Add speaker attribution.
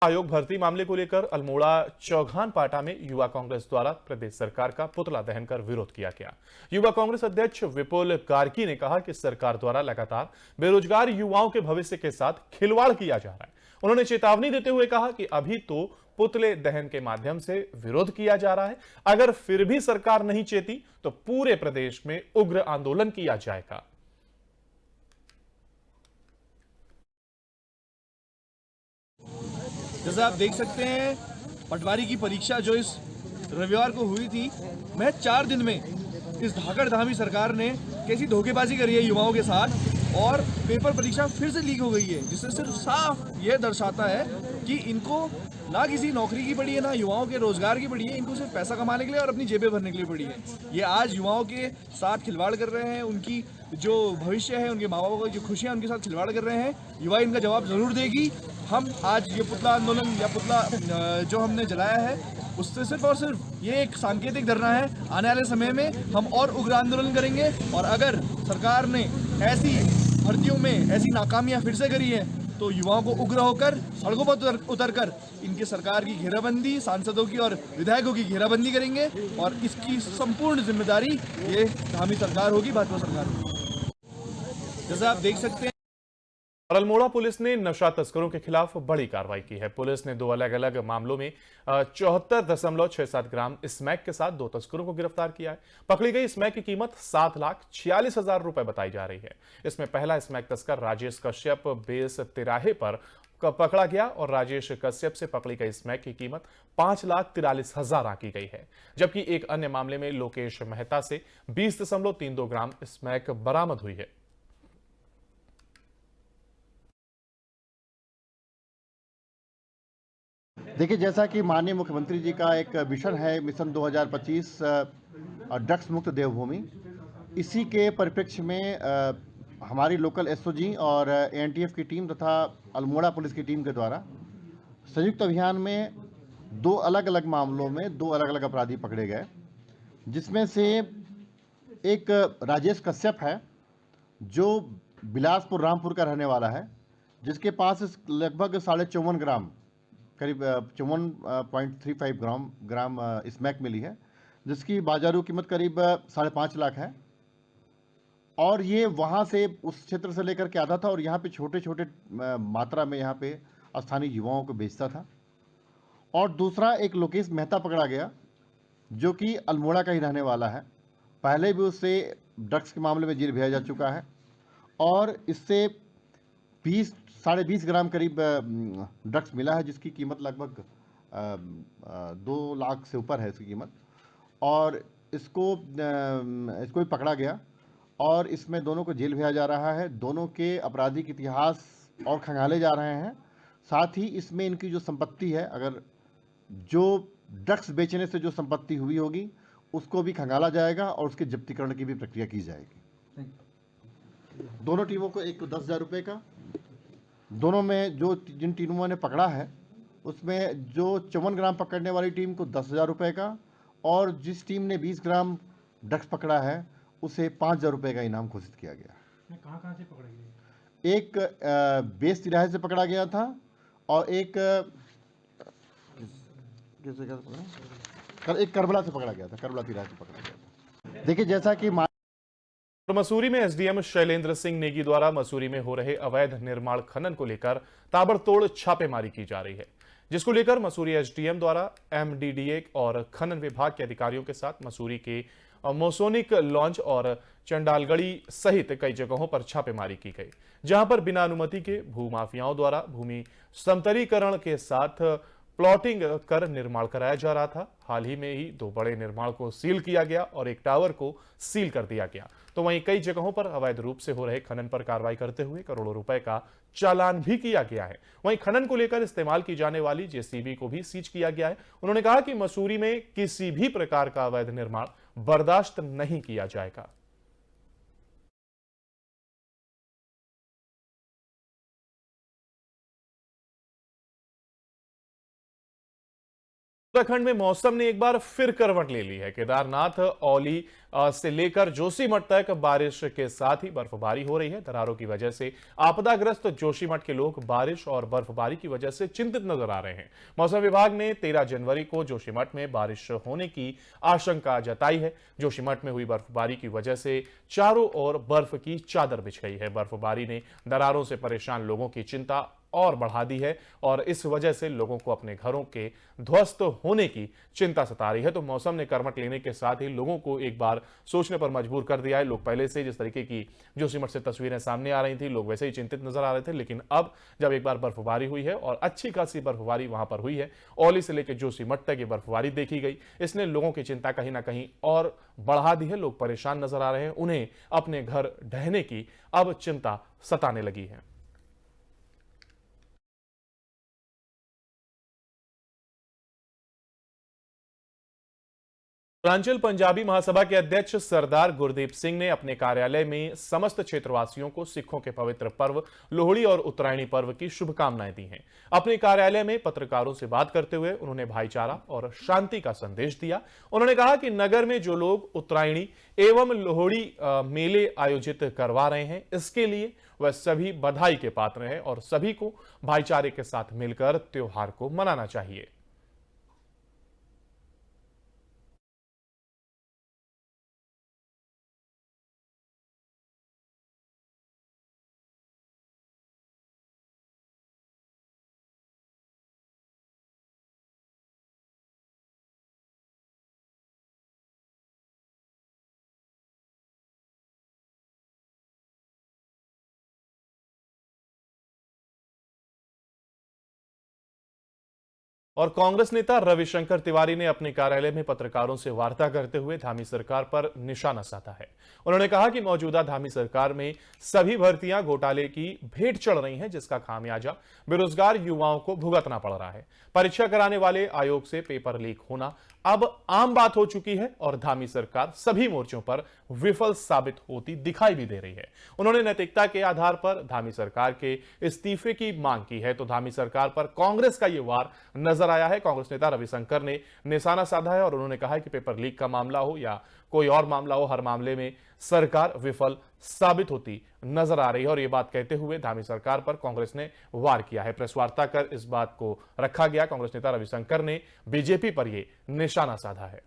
Speaker 1: आयोग भर्ती मामले को लेकर अल्मोड़ा चौघान पाटा में युवा कांग्रेस द्वारा प्रदेश सरकार का पुतला दहन कर विरोध किया गया। युवा कांग्रेस अध्यक्ष विपुल कार्की ने कहा कि सरकार द्वारा लगातार बेरोजगार युवाओं के भविष्य के साथ खिलवाड़ किया जा रहा है। उन्होंने चेतावनी देते हुए कहा कि अभी तो पुतले दहन के माध्यम से विरोध किया जा रहा है, अगर फिर भी सरकार नहीं चेती तो पूरे प्रदेश में उग्र आंदोलन किया जाएगा।
Speaker 2: जैसा आप देख सकते हैं, पटवारी की परीक्षा जो इस रविवार को हुई थी, मैं 4 दिन में इस धाकड़-धामी सरकार ने कैसी धोखेबाजी करी है युवाओं के साथ और पेपर परीक्षा फिर से लीक हो गई है, जिससे सिर्फ साफ ये दर्शाता है कि इनको ना किसी नौकरी की पड़ी है, ना युवाओं के रोजगार की पड़ी है, इनको सिर्फ पैसा कमाने के लिए और अपनी जेबें भरने के लिए पड़ी है। ये आज युवाओं के साथ खिलवाड़ कर रहे हैं, उनकी जो भविष्य है, उनके माँ बापों की जो खुशियाँ उनके साथ खिलवाड़ कर रहे हैं। युवा इनका जवाब जरूर देगी। हम आज ये पुतला आंदोलन या पुतला जो हमने जलाया है, उससे सिर्फ और सिर्फ ये एक सांकेतिक धरना है। आने वाले समय में हम और उग्र आंदोलन करेंगे और अगर सरकार ने ऐसी भर्तियों में ऐसी नाकामियां फिर से करी है तो युवाओं को उग्र होकर सड़कों पर उतरकर इनके सरकार की घेराबंदी, सांसदों की और विधायकों की घेराबंदी करेंगे और इसकी संपूर्ण जिम्मेदारी ये धामी सरकार होगी, भाजपा सरकार होगी। जैसा आप देख सकते हैं,
Speaker 1: और अल्मोड़ा पुलिस ने नशा तस्करों के खिलाफ बड़ी कार्रवाई की है। पुलिस ने 2 अलग अलग मामलों में 74.67 ग्राम स्मैक के साथ 2 तस्करों को गिरफ्तार किया है। पकड़ी गई स्मैक की कीमत 7,46,000 रुपए बताई जा रही है। इसमें पहला स्मैक तस्कर राजेश कश्यप बेस तिराहे पर पकड़ा गया और राजेश कश्यप से पकड़ी गई स्मैक की कीमत 5,43,000 आंकी गई है। जबकि एक अन्य मामले में लोकेश मेहता से 20.32 ग्राम स्मैक बरामद हुई है।
Speaker 3: देखिए, जैसा कि माननीय मुख्यमंत्री जी का एक मिशन है, मिशन 2025 ड्रग्स मुक्त देवभूमि, इसी के परिप्रेक्ष्य में हमारी लोकल एसओजी और एएनटीएफ की टीम तथा अल्मोड़ा पुलिस की टीम के द्वारा संयुक्त अभियान में 2 अलग अलग मामलों में 2 अलग अलग अपराधी पकड़े गए, जिसमें से एक राजेश कश्यप है जो बिलासपुर रामपुर का रहने वाला है, जिसके पास लगभग 54.5 ग्राम करीब 54.35 ग्राम स्मैक मिली है, जिसकी बाजारू कीमत करीब 5.5 लाख है। और ये वहाँ से उस क्षेत्र से लेकर के आता था और यहाँ पे छोटे छोटे मात्रा में यहाँ पे स्थानीय युवाओं को बेचता था। और दूसरा एक लोकेश मेहता पकड़ा गया जो कि अल्मोड़ा का ही रहने वाला है। पहले भी उससे ड्रग्स के मामले में जेल भेजा जा चुका है और इससे 20-20.5 ग्राम करीब ड्रग्स मिला है, जिसकी कीमत लगभग 2 लाख से ऊपर है इसकी कीमत। और इसको भी पकड़ा गया और इसमें दोनों को जेल भेजा जा रहा है। दोनों के आपराधिक इतिहास और खंगाले जा रहे हैं। साथ ही इसमें इनकी जो संपत्ति है, अगर जो ड्रग्स बेचने से जो संपत्ति हुई होगी उसको भी खंगाला जाएगा और उसके जब्तीकरण की भी प्रक्रिया की जाएगी। दोनों टीमों को एक 10,000 रुपये का, दोनों में जिन टीमों ने पकड़ा है उसमें जो 54 ग्राम पकड़ने वाली टीम को 10,000 रुपये का और जिस टीम ने 20 ग्राम ड्रग्स पकड़ा है उसे 5,000 रुपये का इनाम घोषित किया गया।
Speaker 4: कहाँ से पकड़ा गया?
Speaker 3: एक बेस तिराहे से पकड़ा गया था और एक करबला से पकड़ा गया था, करबला तिराहे से पकड़ा गया था। देखिए, जैसा कि
Speaker 1: मसूरी में एसडीएम शैलेंद्र सिंह नेगी द्वारा मसूरी में हो रहे अवैध निर्माण खनन को लेकर ताबड़तोड़ छापेमारी की जा रही है, जिसको लेकर मसूरी एसडीएम द्वारा एमडीडीए और खनन विभाग के अधिकारियों के साथ मसूरी के मोसोनिक लॉन्च और चंडालगढ़ी सहित कई जगहों पर छापेमारी की गई, जहां पर बिना अनुमति के भूमाफियाओं द्वारा भूमि समतलीकरण के साथ प्लॉटिंग कर निर्माण कराया जा रहा था। हाल ही में ही 2 बड़े निर्माण को सील किया गया और एक टावर को सील कर दिया गया। तो वहीं कई जगहों पर अवैध रूप से हो रहे खनन पर कार्रवाई करते हुए करोड़ों रुपए का चालान भी किया गया है। वहीं खनन को लेकर इस्तेमाल की जाने वाली जेसीबी को भी सीज किया गया है। उन्होंने कहा कि मसूरी में किसी भी प्रकार का अवैध निर्माण बर्दाश्त नहीं किया जाएगा। उत्तराखंड में मौसम ने एक बार फिर करवट ले ली है। केदारनाथ, औली से लेकर जोशीमठ तक बारिश के साथ ही बर्फबारी हो रही है। दरारों की वजह से आपदाग्रस्त जोशीमठ के लोग बारिश और बर्फबारी की वजह से चिंतित नजर आ रहे हैं। मौसम विभाग ने 13 जनवरी को जोशीमठ में बारिश होने की आशंका जताई है। जोशीमठ में हुई बर्फबारी की वजह से चारों ओर बर्फ की चादर बिछ गई है। बर्फबारी ने दरारों से परेशान लोगों की चिंता और बढ़ा दी है और इस वजह से लोगों को अपने घरों के ध्वस्त होने की चिंता सता रही है। तो मौसम ने करवट लेने के साथ ही लोगों को एक बार सोचने पर मजबूर कर दिया है। लोग पहले से जिस तरीके की जोशीमठ से तस्वीरें सामने आ रही थी, लोग वैसे ही चिंतित नजर आ रहे थे, लेकिन अब जब एक बार बर्फबारी हुई है और अच्छी खासी बर्फबारी वहां पर हुई है, औली से लेकर जोशीमठ तक ये बर्फबारी देखी गई, इसने लोगों की चिंता कहीं ना कहीं और बढ़ा दी है। लोग परेशान नजर आ रहे हैं, उन्हें अपने घर ढहने की अब चिंता सताने लगी है। उत्तरांचल पंजाबी महासभा के अध्यक्ष सरदार गुरदीप सिंह ने अपने कार्यालय में समस्त क्षेत्रवासियों को सिखों के पवित्र पर्व लोहड़ी और उत्तरायणी पर्व की शुभकामनाएं दी हैं। अपने कार्यालय में पत्रकारों से बात करते हुए उन्होंने भाईचारा और शांति का संदेश दिया। उन्होंने कहा कि नगर में जो लोग उत्तरायणी एवं लोहड़ी मेले आयोजित करवा रहे हैं, इसके लिए वह सभी बधाई के पात्र हैं और सभी को भाईचारे के साथ मिलकर त्योहार को मनाना चाहिए। और कांग्रेस नेता रविशंकर तिवारी ने अपने कार्यालय में पत्रकारों से वार्ता करते हुए धामी सरकार पर निशाना साधा है। उन्होंने कहा कि मौजूदा धामी सरकार में सभी भर्तियां घोटाले की भेंट चढ़ रही हैं, जिसका खामियाजा बेरोजगार युवाओं को भुगतना पड़ रहा है। परीक्षा कराने वाले आयोग से पेपर लीक होना अब आम बात हो चुकी है और धामी सरकार सभी मोर्चों पर विफल साबित होती दिखाई भी दे रही है। उन्होंने नैतिकता के आधार पर धामी सरकार के इस्तीफे की मांग की है, तो धामी सरकार पर कांग्रेस का यह वार नजर आया है। कांग्रेस नेता रविशंकर ने निशाना साधा है और उन्होंने कहा है कि पेपर लीक का मामला हो या कोई और मामला हो, हर मामले में सरकार विफल साबित होती नजर आ रही है। और यह बात कहते हुए धामी सरकार पर कांग्रेस ने वार किया है। प्रेस वार्ता कर इस बात को रखा गया। कांग्रेस नेता रविशंकर ने बीजेपी पर यह निशाना साधा है।